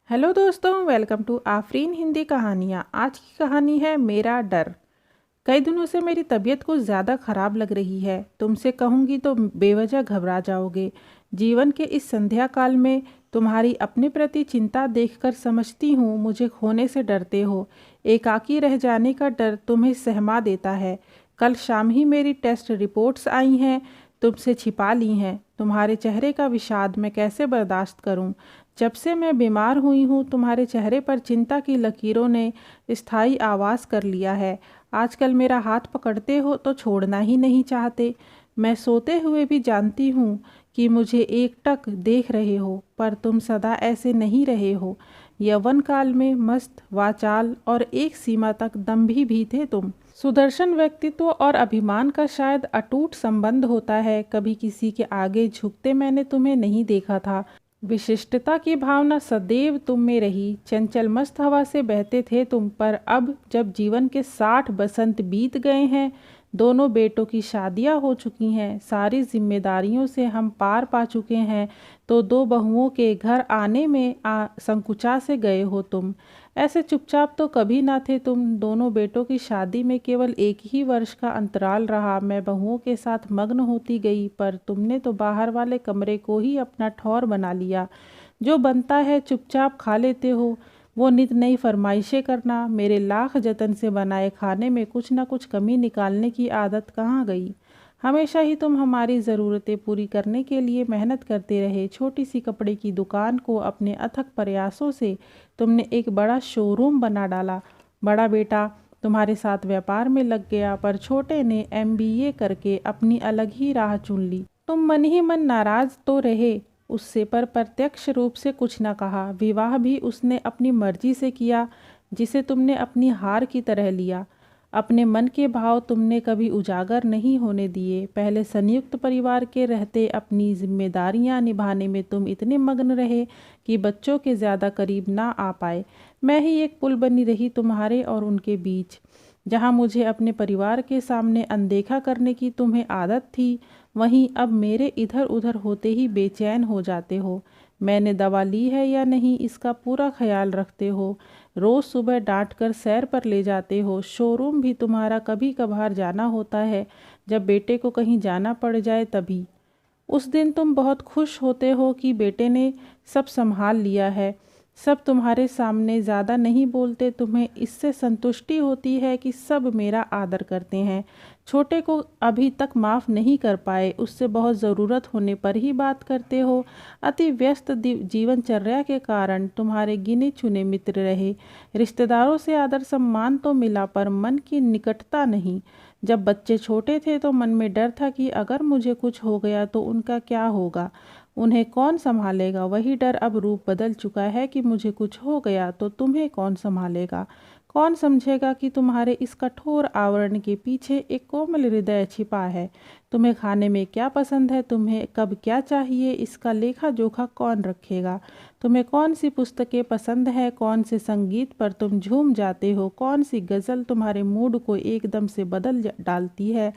Hello दोस्तों, welcome to Afreen Hindi कहानियाँ। आज की कहानी है मेरा डर। कई दिनों से मेरी तबीयत कुछ ज़्यादा ख़राब लग रही है। तुमसे कहूँगी तो बेवजह घबरा जाओगे। जीवन के इस संध्या काल में तुम्हारी अपने प्रति चिंता देखकर समझती हूँ मुझे खोने से डरते हो। एकाकी रह जाने का डर तुम्हें सहमा देता है। कल शाम ही मेरी टेस्ट रिपोर्ट्स आई हैं, तुमसे छिपा ली हैं। तुम्हारे चेहरे का विषाद मैं कैसे बर्दाश्त करूं? जब से मैं बीमार हुई हूं तुम्हारे चेहरे पर चिंता की लकीरों ने स्थायी आवास कर लिया है। आजकल मेरा हाथ पकड़ते हो तो छोड़ना ही नहीं चाहते। मैं सोते हुए भी जानती हूँ कि मुझे एकटक देख रहे हो, पर तुम सदा ऐसे नहीं रहे हो। यौवन काल में मस्त वाचाल और एक सीमा तक दम्भी भी थे तुम। सुदर्शन व्यक्तित्व और अभिमान का शायद अटूट संबंध होता है। कभी किसी के आगे झुकते मैंने तुम्हें नहीं देखा था। विशिष्टता की भावना सदैव तुम में रही। चंचल मस्त हवा से बहते थे तुम, पर अब जब जीवन के 60 बसंत बीत गए हैं, दोनों बेटों की शादियां हो चुकी हैं, सारी जिम्मेदारियों से हम पार पा चुके हैं, तो दो बहुओं के घर आने में संकुचा से गए हो तुम। ऐसे चुपचाप तो कभी ना थे तुम। दोनों बेटों की शादी में केवल 1 ही वर्ष का अंतराल रहा। मैं बहुओं के साथ मग्न होती गई, पर तुमने तो बाहर वाले कमरे को ही अपना ठौर बना लिया। जो बनता है चुपचाप खा लेते हो। वो नित नई फरमाइशें करना, मेरे लाख जतन से बनाए खाने में कुछ ना कुछ कमी निकालने की आदत कहाँ गई? हमेशा ही तुम हमारी ज़रूरतें पूरी करने के लिए मेहनत करते रहे। छोटी सी कपड़े की दुकान को अपने अथक प्रयासों से तुमने एक बड़ा शोरूम बना डाला। बड़ा बेटा तुम्हारे साथ व्यापार में लग गया, पर छोटे ने MBA करके अपनी अलग ही राह चुन ली। तुम मन ही मन नाराज तो रहे उससे, पर प्रत्यक्ष रूप से कुछ न कहा। विवाह भी उसने अपनी मर्जी से किया, जिसे तुमने अपनी हार की तरह लिया। अपने मन के भाव तुमने कभी उजागर नहीं होने दिए। पहले संयुक्त परिवार के रहते अपनी जिम्मेदारियां निभाने में तुम इतने मग्न रहे कि बच्चों के ज़्यादा करीब ना आ पाए। मैं ही एक पुल बनी रही तुम्हारे और उनके बीच। जहाँ मुझे अपने परिवार के सामने अनदेखा करने की तुम्हें आदत थी, वहीं अब मेरे इधर उधर होते ही बेचैन हो जाते हो। मैंने दवा ली है या नहीं इसका पूरा ख्याल रखते हो। रोज़ सुबह डांट कर सैर पर ले जाते हो। शोरूम भी तुम्हारा कभी कभार जाना होता है, जब बेटे को कहीं जाना पड़ जाए तभी। उस दिन तुम बहुत खुश होते हो कि बेटे ने सब संभाल लिया है। सब तुम्हारे सामने ज़्यादा नहीं बोलते। तुम्हें इससे संतुष्टि होती है कि सब मेरा आदर करते हैं। छोटे को अभी तक माफ़ नहीं कर पाए, उससे बहुत ज़रूरत होने पर ही बात करते हो। अति व्यस्त जीवनचर्या के कारण तुम्हारे गिने चुने मित्र रहे। रिश्तेदारों से आदर सम्मान तो मिला, पर मन की निकटता नहीं। जब बच्चे छोटे थे तो मन में डर था कि अगर मुझे कुछ हो गया तो उनका क्या होगा, उन्हें कौन संभालेगा। वही डर अब रूप बदल चुका है कि मुझे कुछ हो गया तो तुम्हें कौन संभालेगा। कौन समझेगा कि तुम्हारे इस कठोर आवरण के पीछे एक कोमल हृदय छिपा है। तुम्हें खाने में क्या पसंद है, तुम्हें कब क्या चाहिए, इसका लेखा जोखा कौन रखेगा। तुम्हें कौन सी पुस्तकें पसंद है, कौन से संगीत पर तुम झूम जाते हो, कौन सी गज़ल तुम्हारे मूड को एकदम से बदल डालती है,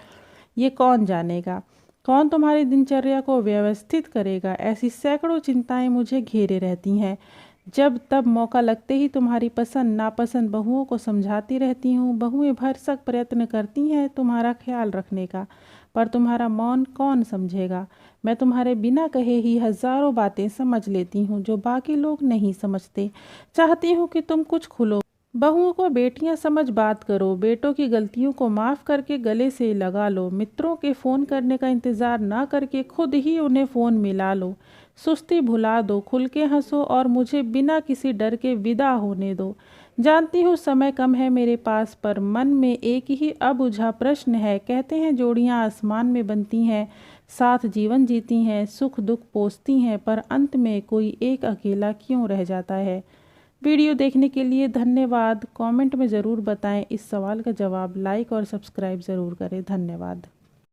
ये कौन जानेगा। कौन तुम्हारी दिनचर्या को व्यवस्थित करेगा। ऐसी सैकड़ों चिंताएं मुझे घेरे रहती हैं। जब तब मौका लगते ही तुम्हारी पसंद नापसंद बहुओं को समझाती रहती हूँ। बहुएं भरसक प्रयत्न करती हैं तुम्हारा ख्याल रखने का, पर तुम्हारा मौन कौन समझेगा। मैं तुम्हारे बिना कहे ही हजारों बातें समझ लेती हूँ जो बाकी लोग नहीं समझते। चाहती हूँ कि तुम कुछ खुलो। बहुओं को बेटियां समझ बात करो। बेटों की गलतियों को माफ़ करके गले से लगा लो। मित्रों के फ़ोन करने का इंतज़ार ना करके खुद ही उन्हें फ़ोन मिला लो। सुस्ती भुला दो, खुल के हंसो और मुझे बिना किसी डर के विदा होने दो। जानती हूँ समय कम है मेरे पास, पर मन में एक ही अबुझा प्रश्न है। कहते हैं जोड़ियाँ आसमान में बनती हैं, साथ जीवन जीती हैं, सुख दुख पोसती हैं, पर अंत में कोई एक अकेला क्यों रह जाता है। वीडियो देखने के लिए धन्यवाद। कमेंट में ज़रूर बताएं। इस सवाल का जवाब लाइक और सब्सक्राइब ज़रूर करें। धन्यवाद।